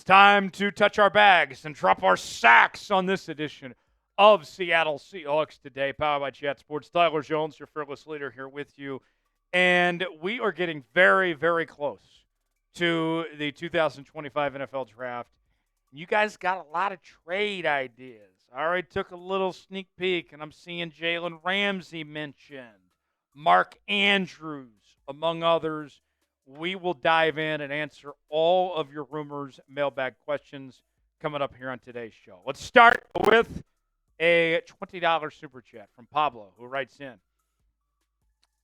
It's time to touch our bags and drop our sacks on this edition of Seattle Seahawks Today, powered by Chat Sports. Tyler Jones, your fearless leader, here with you. And we are getting very, very close to the 2025 NFL Draft. You guys got a lot of trade ideas. I already took a little sneak peek, and I'm seeing Jalen Ramsey mentioned, Mark Andrews, among others. We will dive in and answer all of your rumors, mailbag questions coming up here on today's show. Let's start with a $20 super chat from Pablo, who writes in.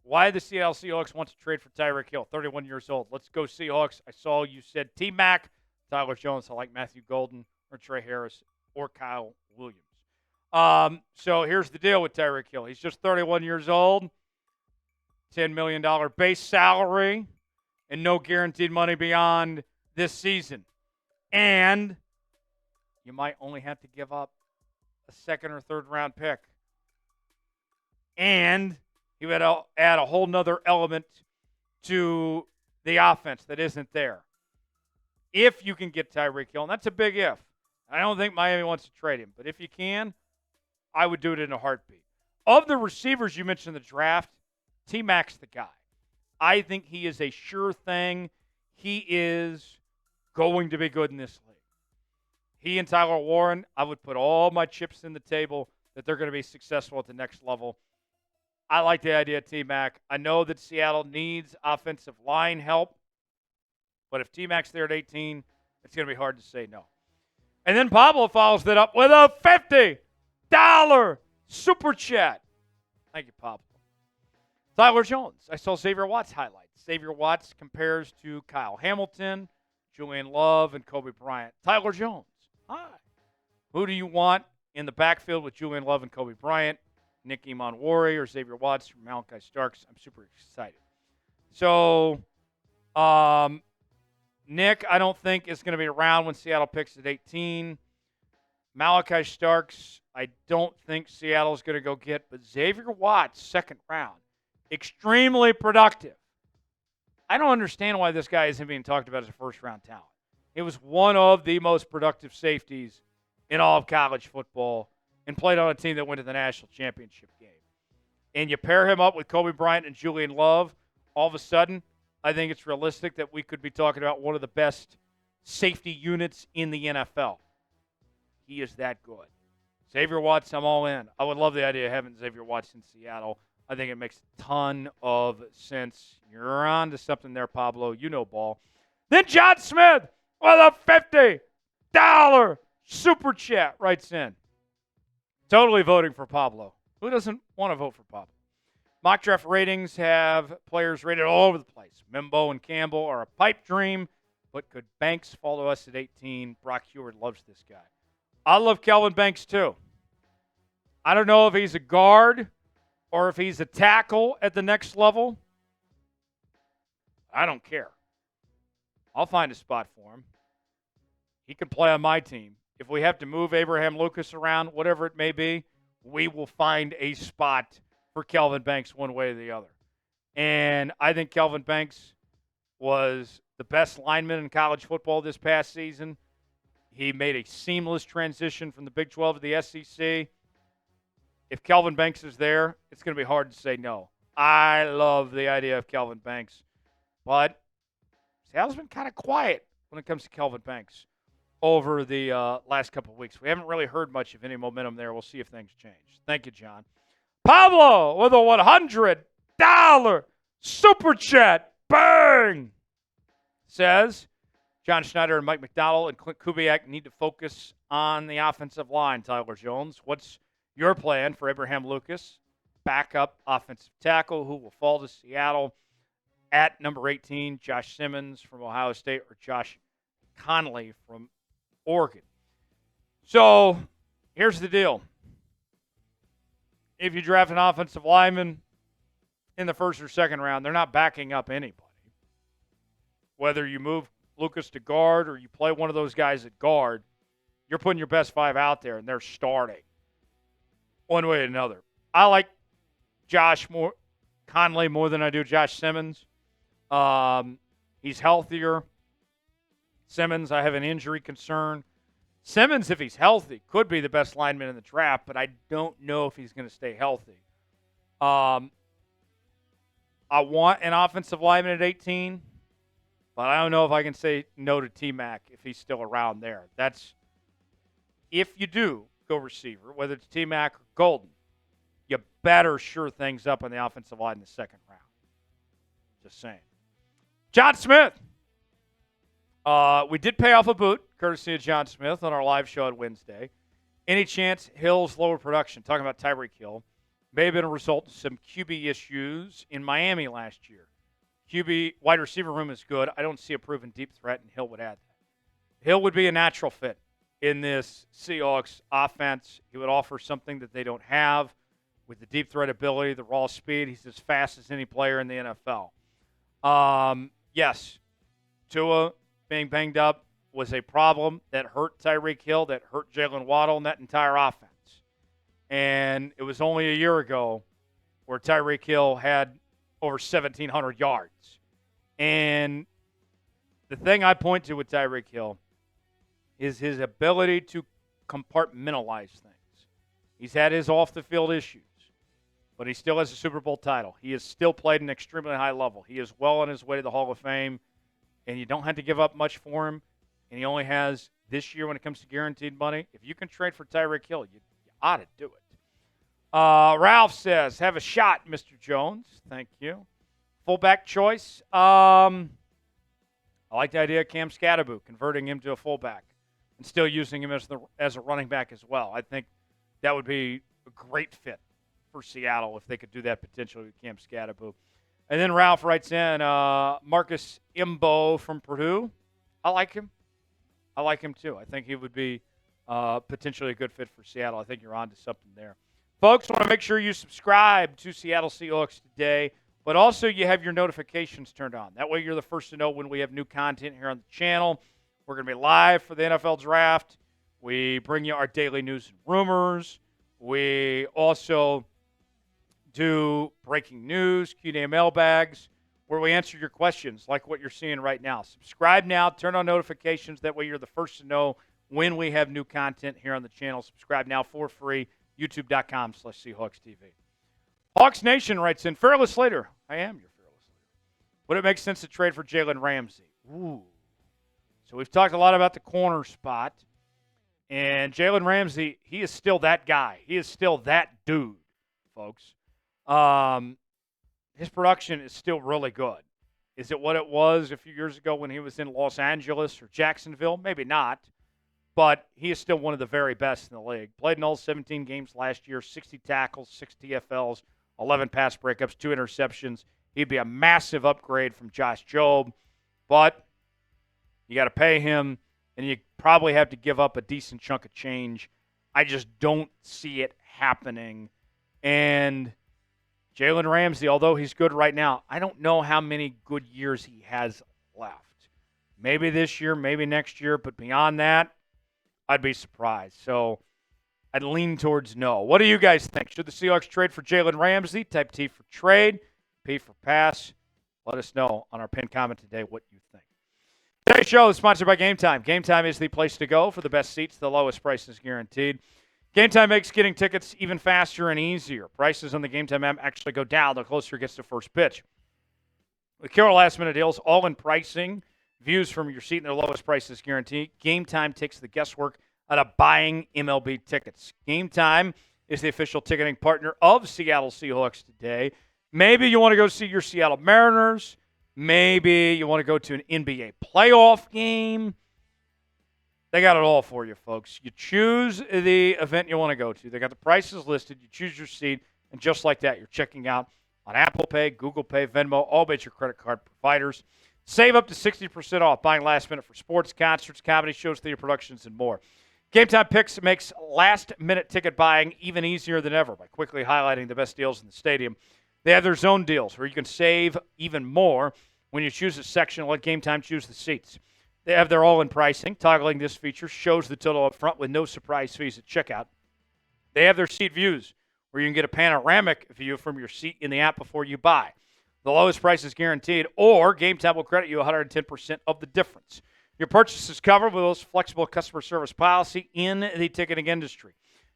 Why the Seattle Seahawks want to trade for Tyreek Hill, 31 years old. Let's go Seahawks. I saw you said T-Mac, Tyler Jones. I like Matthew Golden or Trey Harris or Kyle Williams. So here's the deal with Tyreek Hill. He's just 31 years old, $10 million base salary, and no guaranteed money beyond this season. And you might only have to give up a second or third round pick. And you had to add a whole nother element to the offense that isn't there. If you can get Tyreek Hill, and that's a big if. I don't think Miami wants to trade him, but if you can, I would do it in a heartbeat. Of the receivers you mentioned in the draft, T-Mac's the guy. I think he is a sure thing. He is going to be good in this league. He and Tyler Warren, I would put all my chips in the table that they're going to be successful at the next level. I like the idea of T-Mac. I know that Seattle needs offensive line help, but if T-Mac's there at 18, it's going to be hard to say no. And then Pablo follows that up with a $50 super chat. Thank you, Pablo. Tyler Jones. I saw Xavier Watts highlights. Xavier Watts compares to Kyle Hamilton, Julian Love, and Kobe Bryant. Tyler Jones. Hi. Who do you want in the backfield with Julian Love and Kobe Bryant? Nick Imanwari or Xavier Watts from Malachi Starks? I'm super excited. So, Nick, I don't think is going to be around when Seattle picks at 18. Malachi Starks, I don't think Seattle's going to go get, but Xavier Watts, second round. Extremely productive. I don't understand why this guy isn't being talked about as a first-round talent. He was one of the most productive safeties in all of college football and played on a team that went to the national championship game. And you pair him up with Kobe Bryant and Julian Love, all of a sudden, I think it's realistic that we could be talking about one of the best safety units in the NFL. He is that good. Xavier Watts, I'm all in. I would love the idea of having Xavier Watts in Seattle. I think it makes a ton of sense. You're on to something there, Pablo. You know ball. Then John Smith with a $50 super chat writes in. Totally voting for Pablo. Who doesn't want to vote for Pablo? Mock draft ratings have players rated all over the place. Mimbo and Campbell are a pipe dream, but could Banks follow us at 18? Brock Heward loves this guy. I love Kelvin Banks too. I don't know if he's a guard or if he's a tackle at the next level. I don't care. I'll find a spot for him. He can play on my team. If we have to move Abraham Lucas around, whatever it may be, we will find a spot for Kelvin Banks one way or the other. And I think Kelvin Banks was the best lineman in college football this past season. He made a seamless transition from the Big 12 to the SEC. If Kelvin Banks is there, it's going to be hard to say no. I love the idea of Kelvin Banks. But Seattle's been kind of quiet when it comes to Kelvin Banks over the last couple of weeks. We haven't really heard much of any momentum there. We'll see if things change. Thank you, John. Pablo with a $100 super chat. Bang! Says, John Schneider and Mike McDonald and Clint Kubiak need to focus on the offensive line, Tyler Jones. What's your plan for Abraham Lucas, backup offensive tackle who will fall to Seattle at number 18, Josh Simmons from Ohio State or Josh Connolly from Oregon? So here's the deal. If you draft an offensive lineman in the first or second round, they're not backing up anybody. Whether you move Lucas to guard or you play one of those guys at guard, you're putting your best five out there, and they're starting one way or another. I like Josh Conley more than I do Josh Simmons. He's healthier. Simmons, I have an injury concern. Simmons, if he's healthy, could be the best lineman in the draft, but I don't know if he's going to stay healthy. I want an offensive lineman at 18, but I don't know if I can say no to T-Mac if he's still around there. That's if you do go receiver, whether it's T-Mac or Golden, you better sure things up on the offensive line in the second round. Just saying. John Smith. We did pay off a boot, courtesy of John Smith, on our live show on Wednesday. Any chance Hill's lower production, talking about Tyreek Hill, may have been a result of some QB issues in Miami last year. QB wide receiver room is good. I don't see a proven deep threat, and Hill would add that. Hill would be a natural fit in this Seahawks offense. He would offer something that they don't have with the deep threat ability, the raw speed. He's as fast as any player in the NFL. Yes, Tua being banged up was a problem that hurt Tyreek Hill, that hurt Jalen Waddle, and that entire offense. And it was only a year ago where Tyreek Hill had over 1,700 yards. And the thing I point to with Tyreek Hill is his ability to compartmentalize things. He's had his off-the-field issues, but he still has a Super Bowl title. He has still played an extremely high level. He is well on his way to the Hall of Fame, and you don't have to give up much for him. And he only has this year when it comes to guaranteed money. If you can trade for Tyreek Hill, you ought to do it. Ralph says, have a shot, Mr. Jones. Thank you. Fullback choice. I like the idea of Cam Scatterbo, converting him to a fullback and still using him as a running back as well. I think that would be a great fit for Seattle if they could do that potentially with Cam Scatterbo. And then Ralph writes in, Marcus Imbo from Purdue. I like him. I like him too. I think he would be potentially a good fit for Seattle. I think you're on to something there. Folks, want to make sure you subscribe to Seattle Seahawks Today, but also you have your notifications turned on. That way you're the first to know when we have new content here on the channel. We're going to be live for the NFL Draft. We bring you our daily news and rumors. We also do breaking news, Q&A mailbags, where we answer your questions like what you're seeing right now. Subscribe now. Turn on notifications. That way you're the first to know when we have new content here on the channel. Subscribe now for free. YouTube.com/SeahawksTV. Hawks Nation writes in, Fearless Slater. I am your Fearless Slater. Would it make sense to trade for Jalen Ramsey? Ooh. So we've talked a lot about the corner spot. And Jalen Ramsey, he is still that guy. He is still that dude, folks. His production is still really good. Is it what it was a few years ago when he was in Los Angeles or Jacksonville? Maybe not. But he is still one of the very best in the league. Played in all 17 games last year, 60 tackles, 6 TFLs, 11 pass breakups, 2 interceptions. He'd be a massive upgrade from Josh Jobe. But you got to pay him, and you probably have to give up a decent chunk of change. I just don't see it happening. And Jalen Ramsey, although he's good right now, I don't know how many good years he has left. Maybe this year, maybe next year, but beyond that, I'd be surprised. So I'd lean towards no. What do you guys think? Should the Seahawks trade for Jalen Ramsey? Type T for trade, P for pass. Let us know on our pinned comment today what you think. Today's show is sponsored by Game Time. Game Time is the place to go for the best seats, the lowest prices guaranteed. Game Time makes getting tickets even faster and easier. Prices on the Game Time app actually go down the closer it gets to first pitch. With Carol last-minute deals, all-in pricing, views from your seat, and their lowest prices guaranteed, Game Time takes the guesswork out of buying MLB tickets. Game Time is the official ticketing partner of Seattle Seahawks Today. Maybe you want to go see your Seattle Mariners. Maybe you want to go to an NBA playoff game. They got it all for you, folks. You choose the event you want to go to. They got the prices listed. You choose your seat, and just like that, you're checking out on Apple Pay, Google Pay, Venmo, all major credit card providers. Save up to 60% off buying last minute for sports, concerts, comedy shows, theater productions, and more. Game Time Picks makes last-minute ticket buying even easier than ever by quickly highlighting the best deals in the stadium. They have their zone deals where you can save even more when you choose a section and let Game Time choose the seats. They have their all-in pricing. Toggling this feature shows the total up front with no surprise fees at checkout. They have their seat views where you can get a panoramic view from your seat in the app before you buy. The lowest price is guaranteed, or Game Time will credit you 110% of the difference. Your purchase is covered with those flexible customer service policy in the ticketing industry.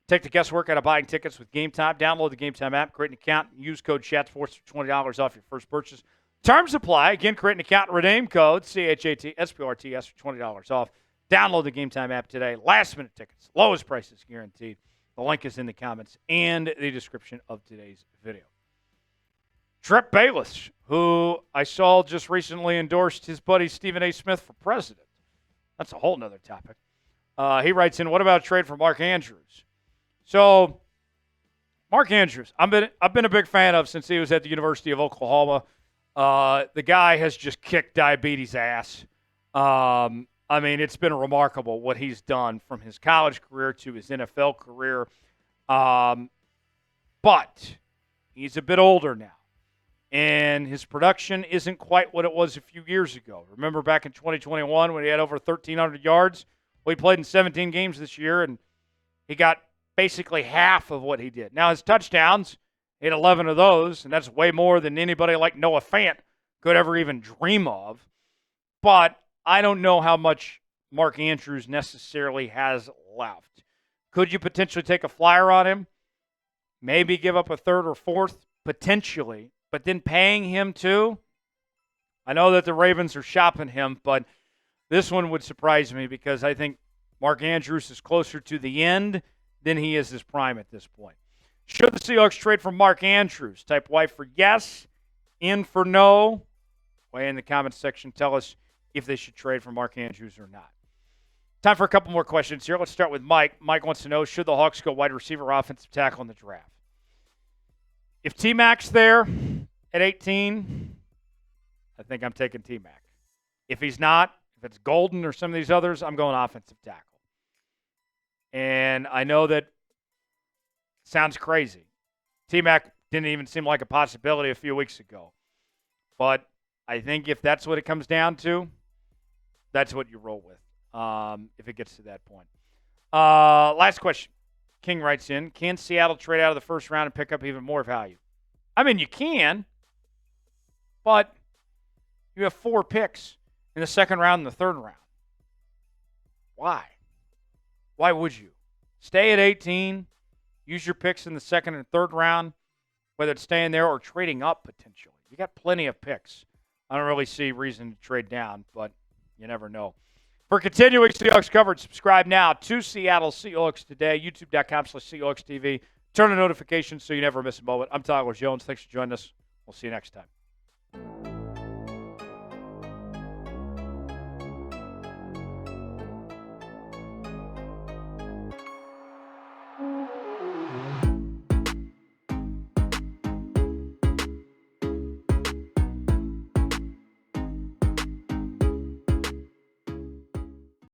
Take the guesswork out of buying tickets with Game Time. Download the Game Time app, create an account, and use code CHATSPORTS for $20 off your first purchase. Terms apply. Again, create an account and redeem code CHATSPORTS for $20 off. Download the Game Time app today. Last-minute tickets. Lowest prices guaranteed. The link is in the comments and the description of today's video. Trent Bayless, who I saw just recently endorsed his buddy Stephen A. Smith for president. That's a whole nother topic. He writes in, what about a trade for Mark Andrews? So, Mark Andrews, I've been a big fan of since he was at the University of Oklahoma. The guy has just kicked diabetes ass. I mean, it's been remarkable what he's done from his college career to his NFL career. But he's a bit older now, and his production isn't quite what it was a few years ago. Remember back in 2021 when he had over 1,300 yards? Well, he played in 17 games this year, and he got basically half of what he did. Now, his touchdowns, he had 11 of those, and that's way more than anybody like Noah Fant could ever even dream of. But I don't know how much Mark Andrews necessarily has left. Could you potentially take a flyer on him? Maybe give up a third or fourth, potentially. But then paying him too? I know that the Ravens are shopping him, but this one would surprise me because I think Mark Andrews is closer to the end than he is his prime at this point. Should the Seahawks trade for Mark Andrews? Type Y for yes, in for no. Weigh in the comments section. Tell us if they should trade for Mark Andrews or not. Time for a couple more questions here. Let's start with Mike. Mike wants to know, should the Hawks go wide receiver, offensive tackle in the draft? If T-Mac's there at 18, I think I'm taking T-Mac. If he's not, if it's Golden or some of these others, I'm going offensive tackle. And I know that sounds crazy. T-Mac didn't even seem like a possibility a few weeks ago. But I think if that's what it comes down to, that's what you roll with if it gets to that point. Last question. King writes in, can Seattle trade out of the first round and pick up even more value? I mean, you can, but you have 4 picks in the second round and the third round. Why? Why would you? Stay at 18, use your picks in the second and third round, whether it's staying there or trading up potentially. You got plenty of picks. I don't really see reason to trade down, but you never know. For continuing Seahawks coverage, subscribe now to Seattle Seahawks Today, youtube.com/SeahawksTV. Turn on notifications so you never miss a moment. I'm Tyler Jones. Thanks for joining us. We'll see you next time.